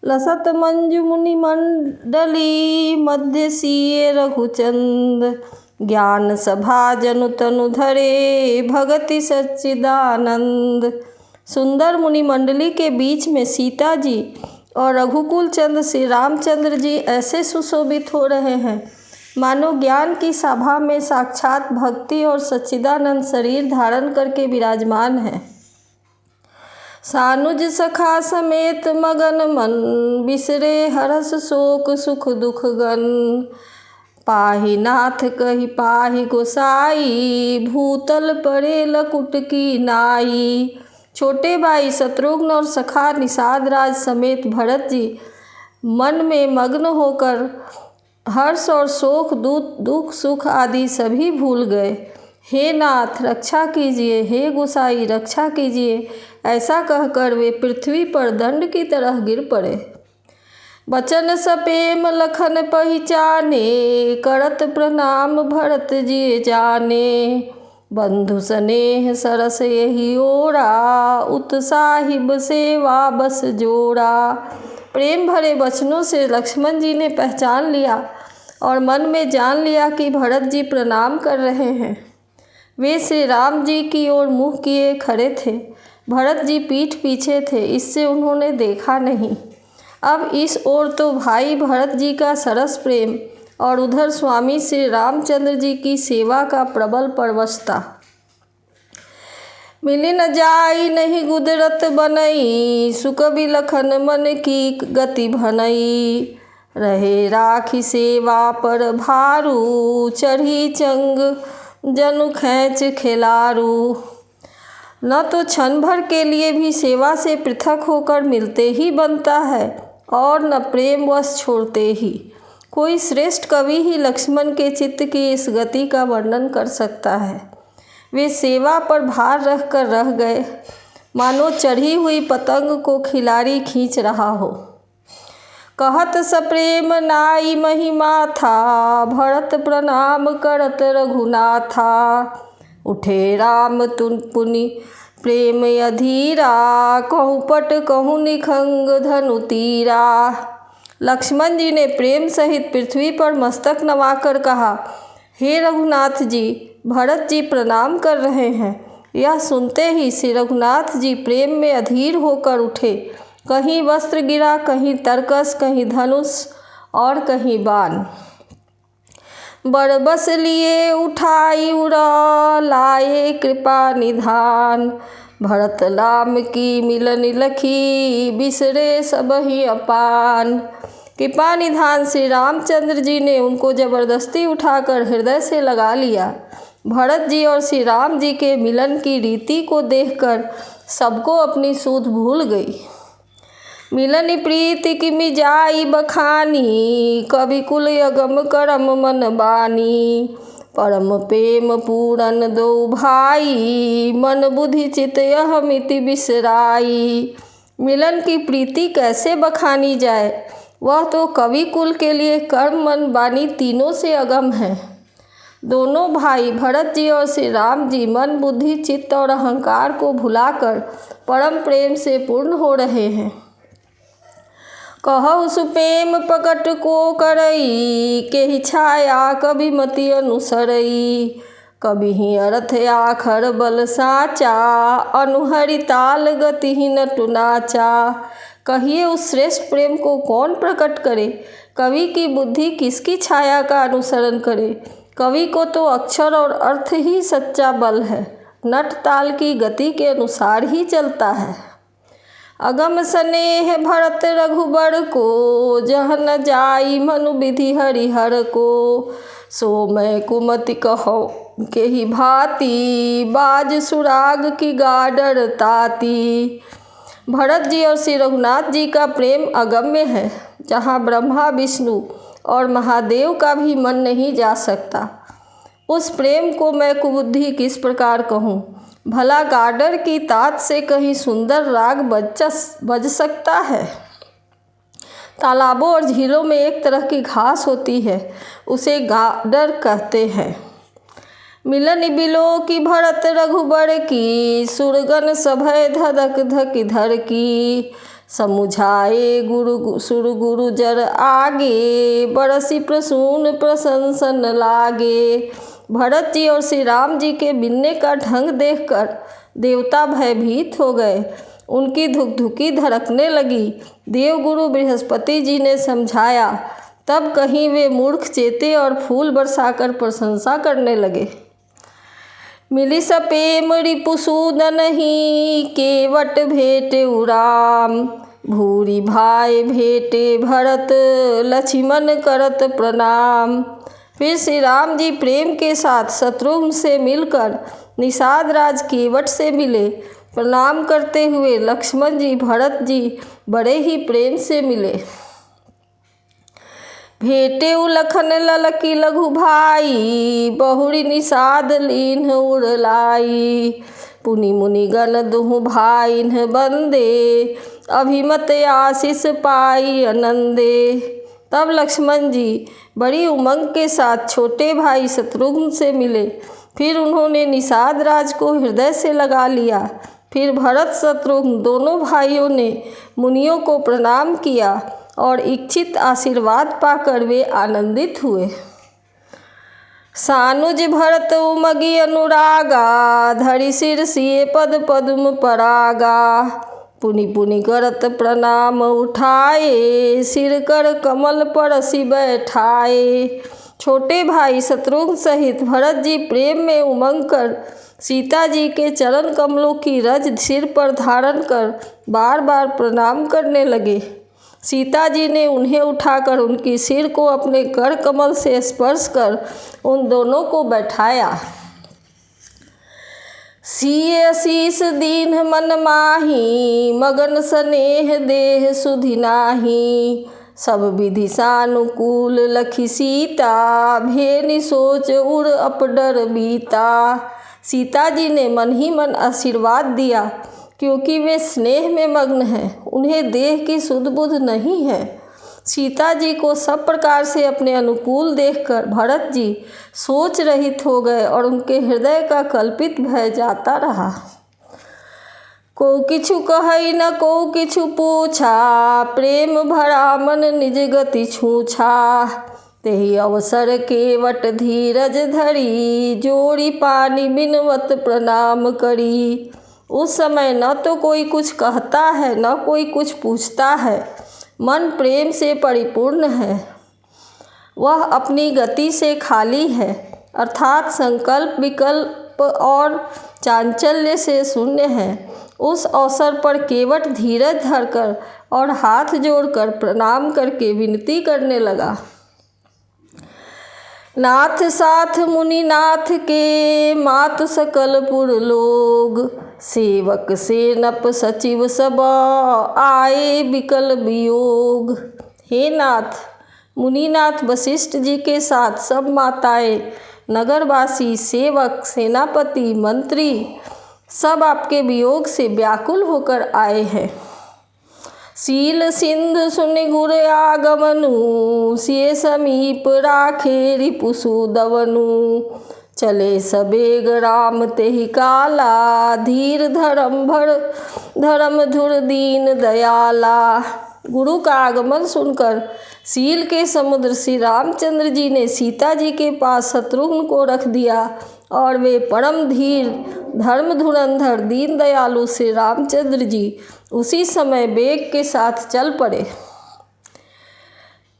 लसत मंजु मुनि मंडली मध्य सिए रघुचंद। ज्ञान सभा जनु तनु धरे भगति सच्चिदानंद। सुंदर मुनि मंडली के बीच में सीता जी और रघुकुल चंद्र श्री रामचंद्र जी ऐसे सुशोभित हो रहे हैं मानो ज्ञान की सभा में साक्षात भक्ति और सच्चिदानंद शरीर धारण करके विराजमान है। सानुज सखा समेत मगन मन बिसरे हरस शोक सुख दुख गन। पाहि नाथ कहि पाहि गोसाई भूतल परे लकुट की नाई। छोटे भाई शत्रुघ्न और सखा निषाद राज समेत भरत जी मन में मग्न होकर हर्ष और शोक दुख सुख आदि सभी भूल गए। हे नाथ रक्षा कीजिए, हे गोसाई रक्षा कीजिए, ऐसा कहकर वे पृथ्वी पर दंड की तरह गिर पड़े। बचन सपेम लखन पहिचाने करत प्रणाम भरत जी जाने। बंधु स्नेह सरस यही ओरा उत्साहिब सेवा बस जोड़ा। प्रेम भरे वचनों से लक्ष्मण जी ने पहचान लिया और मन में जान लिया कि भरत जी प्रणाम कर रहे हैं। वे श्री राम जी की ओर मुँह किए खड़े थे। भरत जी पीठ पीछे थे, इससे उन्होंने देखा नहीं। अब इस ओर तो भाई भरत जी का सरस प्रेम और उधर स्वामी श्री रामचंद्र जी की सेवा का प्रबल परवशता। मिली न जाई नहीं गुदरत बनई सुख बिलखन मन की गति भनई। रहे राखी सेवा पर भारू चढ़ी चंग जनु खैच खेलारू। न तो क्षण भर के लिए भी सेवा से पृथक होकर मिलते ही बनता है और न प्रेम वश छोड़ते ही। कोई श्रेष्ठ कवि ही लक्ष्मण के चित्त की इस गति का वर्णन कर सकता है। वे सेवा पर भार रख कर रह गए मानो चढ़ी हुई पतंग को खिलाड़ी खींच रहा हो। कहत सप्रेम नाई महिमा था भरत प्रणाम करत रघुनाथा। उठे राम तुन पुनि प्रेम अधीरा कहूँ पट कहूँ निखंग धनु तीरा। लक्ष्मण जी ने प्रेम सहित पृथ्वी पर मस्तक नवाकर कहा, हे रघुनाथ जी भरत जी प्रणाम कर रहे हैं। यह सुनते ही श्री रघुनाथ जी प्रेम में अधीर होकर उठे। कहीं वस्त्र गिरा, कहीं तरकस, कहीं धनुष और कहीं बाण। बरबस लिए उठाई उड़ा लाए कृपा निधान। भरत राम की मिलन लखी बिसरे सबहि अपान। कृपा निधान श्री रामचंद्र जी ने उनको जबरदस्ती उठाकर हृदय से लगा लिया। भरत जी और श्री राम जी के मिलन की रीति को देखकर सबको अपनी सूध भूल गई। मिलन प्रीति की मिजाई बखानी कवि कुल अगम करम मन बानी। परम प्रेम पूरन दो भाई मन बुद्धि चित यह मिति बिसराई। मिलन की प्रीति कैसे बखानी जाए, वह तो कवि कुल के लिए कर्म मन बानी तीनों से अगम है। दोनों भाई भरत जी और श्री राम जी मन बुद्धि चित्त और अहंकार को भुलाकर परम प्रेम से पूर्ण हो रहे हैं। कहु सुप्रेम प्रकट को करई केहि छाया कभी मति अनुसरई। कभी ही अर्थ आखर बल साचा अनुहरि ताल गति ही नटु नाचा। कहिए उस श्रेष्ठ प्रेम को कौन प्रकट करे, कवि की बुद्धि किसकी छाया का अनुसरण करे। कवि को तो अक्षर और अर्थ ही सच्चा बल है, नट ताल की गति के अनुसार ही चलता है। अगम स्नेह भरत रघुबर को जह न जाई मनु विधि हरिहर को। सो मैं कुमति कहो के ही भांति बाज सुराग की गाडर ताती। भरत जी और श्री रघुनाथ जी का प्रेम अगम्य है, जहाँ ब्रह्मा विष्णु और महादेव का भी मन नहीं जा सकता। उस प्रेम को मैं कुबुद्धि किस प्रकार कहूँ। भला गाडर की तात से कहीं सुंदर राग बज सकता है। तालाबों और झीलों में एक तरह की घास होती है, उसे गाडर कहते हैं। मिलन बिलो की भरत रघुबर की सुरगन सभय धधक धक धर की। समुझाए गुरु जर आगे, बरसी प्रसून प्रशंसन लागे। भरत जी और श्री राम जी के बिनने का ढंग देखकर देवता भयभीत हो गए। उनकी धुकधुकी धड़कने लगी। देवगुरु बृहस्पति जी ने समझाया, तब कहीं वे मूर्ख चेते और फूल बरसाकर प्रशंसा करने लगे। मिली सपेम रिपुसूदन ही, केवट भेटे उराम। भूरी भाई भेटे भरत, लक्ष्मण करत प्रणाम। फिर श्री राम जी प्रेम के साथ शत्रुघ्न से मिलकर निषाद राज केवट से मिले। प्रणाम करते हुए लक्ष्मण जी भरत जी बड़े ही प्रेम से मिले। भेटे लखन ललकी लघु भाई, बहुरी निषाद लीन उड़लाई। पुनि मुनि गण दुहु भाईन बंदे, अभिमत आशीष पाई आनंदे। तब लक्ष्मण जी बड़ी उमंग के साथ छोटे भाई शत्रुघ्न से मिले। फिर उन्होंने निषाद राज को हृदय से लगा लिया। फिर भरत शत्रुघ्न दोनों भाइयों ने मुनियों को प्रणाम किया और इच्छित आशीर्वाद पाकर वे आनंदित हुए। सानुज भरत उमगी अनुरागा, धरि सिर सिए पद पद्म परागा। पुनि पुनि करत प्रणाम उठाए, सिर कर कमल परसि बैठाए। छोटे भाई शत्रुघ्न सहित भरत जी प्रेम में उमंग कर सीता जी के चरण कमलों की रज सिर पर धारण कर बार बार प्रणाम करने लगे। सीता जी ने उन्हें उठाकर उनकी सिर को अपने कर कमल से स्पर्श कर उन दोनों को बैठाया। सिए शीस दीन मन माही, मगन स्नेह देह सुधि नाही। सब विधि सानुकूल लखी सीता, भेनि सोच उड़ अपडर बीता। सीता जी ने मन ही मन आशीर्वाद दिया, क्योंकि वे स्नेह में मग्न हैं, उन्हें देह की सुध बुध नहीं है। सीता जी को सब प्रकार से अपने अनुकूल देखकर भरत जी सोच रहित हो गए और उनके हृदय का कल्पित भय जाता रहा। को किछु कहई न को किछु पूछा, प्रेम भरा मन निज गति छूछा। तेहि अवसर केवट धीरज धरी, जोड़ी पानी बिनवत प्रणाम करी। उस समय न तो कोई कुछ कहता है न कोई कुछ पूछता है, मन प्रेम से परिपूर्ण है। वह अपनी गति से खाली है, अर्थात संकल्प विकल्प और चांचल्य से शून्य है। उस अवसर पर केवट धीरज धरकर और हाथ जोड़कर प्रणाम करके विनती करने लगा। नाथ साथ मुनि नाथ के, मात सकल पुर लोग। सेवक सेनप सचिव सब, आए बिकल वियोग। हे नाथ, मुनिनाथ वशिष्ठ जी के साथ सब माताएं, नगरवासी, सेवक, सेनापति, मंत्री सब आपके वियोग से व्याकुल होकर आए हैं। सील सिंधु सुनि गुर आगमनु, सिए समीप राखे रिपुसु दवनु। चले सबेग राम तेहि काला, धीर धर्म धुर दीन दयाला। गुरु का आगमन सुनकर सील के समुद्र श्री रामचंद्र जी ने सीता जी के पास शत्रुघ्न को रख दिया और वे परम धीर धर्म धुरंधर दीन दयालु श्री रामचंद्र जी उसी समय वेग के साथ चल पड़े।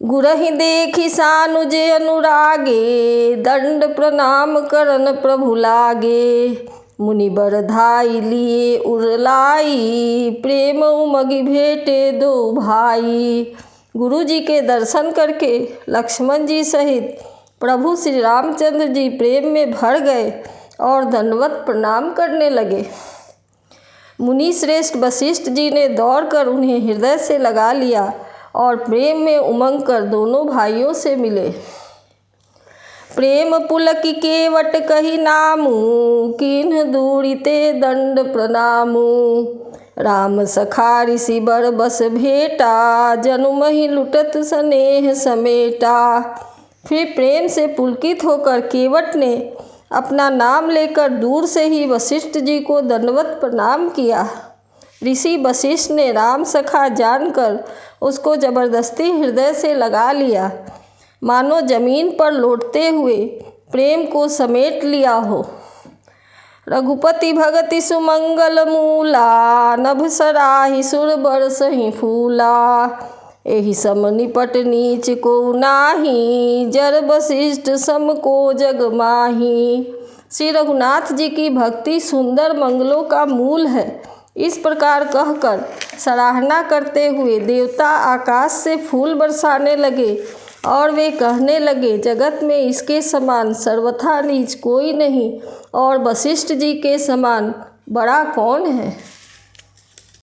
गुरहि देखि सानुज अनुरागे, दंड प्रणाम करन प्रभु लागे। मुनि बर धाई लिए उरलाई, प्रेम उमगी भेटे दो भाई। गुरु जी के दर्शन करके लक्ष्मण जी सहित प्रभु श्री रामचंद्र जी प्रेम में भर गए और दंडवत प्रणाम करने लगे। मुनि श्रेष्ठ वशिष्ठ जी ने दौड़कर उन्हें हृदय से लगा लिया और प्रेम में उमंग कर दोनों भाइयों से मिले। प्रेम पुलकी केवट कही नामू, किन्ह दूरी ते दंड प्रणामू। राम सखा ऋषि बर बस भेटा, जनुमहि लुटत स्नेह समेटा। फिर प्रेम से पुलकित होकर केवट ने अपना नाम लेकर दूर से ही वशिष्ठ जी को दंडवत प्रणाम किया। ऋषि वशिष्ठ ने राम सखा जानकर उसको जबरदस्ती हृदय से लगा लिया, मानो जमीन पर लौटते हुए प्रेम को समेट लिया हो। रघुपति भगति सुमंगल मूला, नभ सराहि सुर बरसहि फूला। एहि सम निपट नीच को नाही, जर वशिष्ठ सम को जग माही। श्री रघुनाथ जी की भक्ति सुंदर मंगलों का मूल है। इस प्रकार कहकर सराहना करते हुए देवता आकाश से फूल बरसाने लगे और वे कहने लगे, जगत में इसके समान सर्वथा नीच कोई नहीं और वशिष्ठ जी के समान बड़ा कौन है।